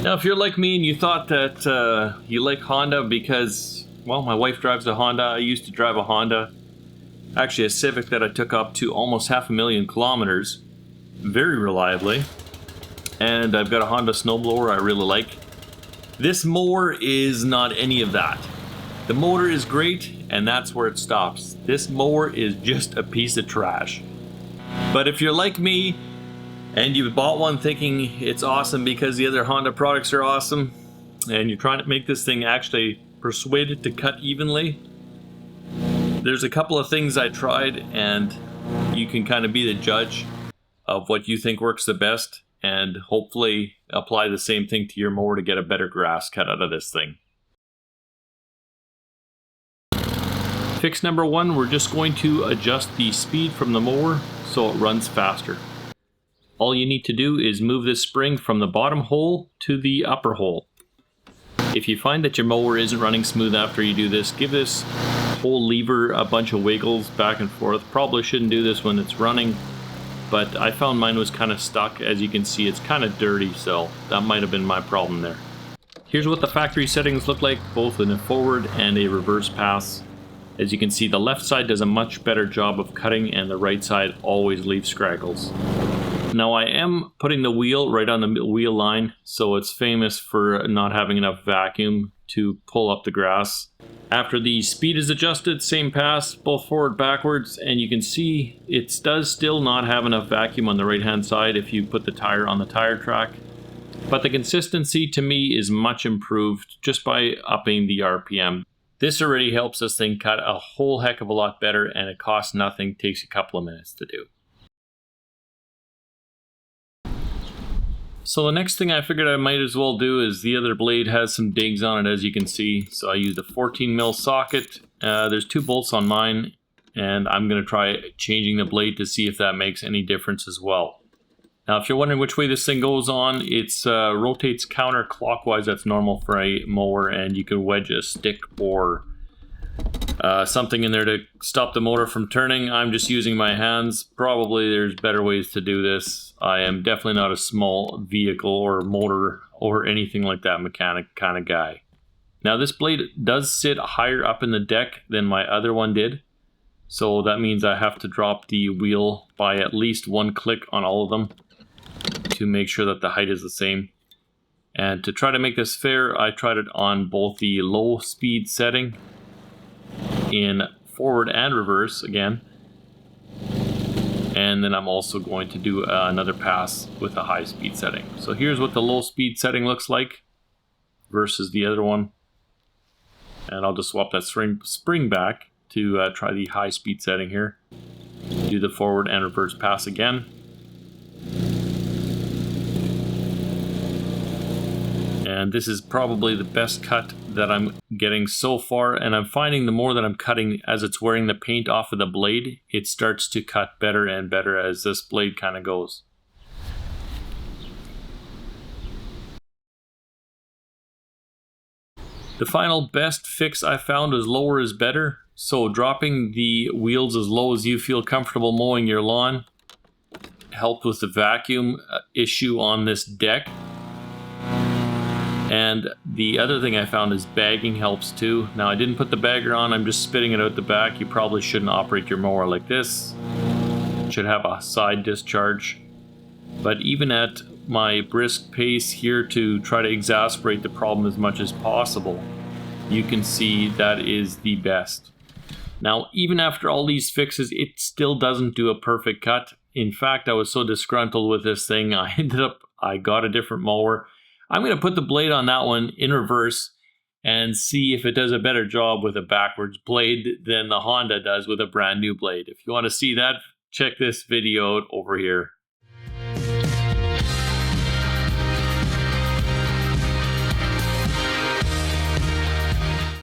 Now, if you're like me and you thought that you like Honda because, well, my wife drives a Honda. I used to drive a Honda, actually a Civic that I took up to almost 500,000 kilometers, very reliably. And I've got a Honda snowblower I really like. This mower is not any of that. The motor is great, and that's where it stops. This mower is just a piece of trash. But if you're like me, and you bought one thinking it's awesome because the other Honda products are awesome, and you're trying to make this thing actually persuade it to cut evenly, there's a couple of things I tried, and you can kind of be the judge of what you think works the best, and hopefully apply the same thing to your mower to get a better grass cut out of this thing. Fix number one, we're just going to adjust the speed from the mower so it runs faster. All you need to do is move this spring from the bottom hole to the upper hole. If you find that your mower isn't running smooth after you do this, give this whole lever a bunch of wiggles back and forth. Probably shouldn't do this when it's running, but I found mine was kind of stuck. As you can see, it's kind of dirty, so that might have been my problem there. Here's what the factory settings look like, both in a forward and a reverse pass. As you can see, the left side does a much better job of cutting, and the right side always leaves scraggles. Now, I am putting the wheel right on the wheel line, so it's famous for not having enough vacuum to pull up the grass. After the speed is adjusted, same pass, both forward, backwards, and you can see it does still not have enough vacuum on the right hand side if you put the tire on the tire track. But the consistency to me is much improved just by upping the RPM. This already helps this thing cut a whole heck of a lot better, and it costs nothing, takes a couple of minutes to do. So the next thing I figured I might as well do is the other blade has some digs on it, as you can see. So I used a 14mm socket. There's 2 bolts on mine, and I'm going to try changing the blade to see if that makes any difference as well. Now, if you're wondering which way this thing goes on, it rotates counterclockwise. That's normal for a mower, and you can wedge a stick or something in there to stop the motor from turning. I'm just using my hands. Probably there's better ways to do this. I am definitely not a small vehicle or motor or anything like that mechanic kind of guy. Now, this blade does sit higher up in the deck than my other one did. So that means I have to drop the wheel by at least 1 click on all of them to make sure that the height is the same. And to try to make this fair, I tried it on both the low speed setting in forward and reverse again. And then I'm also going to do another pass with a high speed setting. So here's what the low speed setting looks like versus the other one. And I'll just swap that spring back to try the high speed setting here. Do the forward and reverse pass again. And this is probably the best cut that I'm getting so far, and I'm finding the more that I'm cutting as it's wearing the paint off of the blade, it starts to cut better and better as this blade kind of goes. The final best fix I found is lower is better. So dropping the wheels as low as you feel comfortable mowing your lawn helped with the vacuum issue on this deck. And the other thing I found is bagging helps too. Now, I didn't put the bagger on, I'm just spitting it out the back. You probably shouldn't operate your mower like this. It should have a side discharge. But even at my brisk pace here to try to exacerbate the problem as much as possible, you can see that is the best. Now, even after all these fixes, it still doesn't do a perfect cut. In fact, I was so disgruntled with this thing, I got a different mower. I'm going to put the blade on that one in reverse and see if it does a better job with a backwards blade than the Honda does with a brand new blade. If you want to see that, check this video out over here.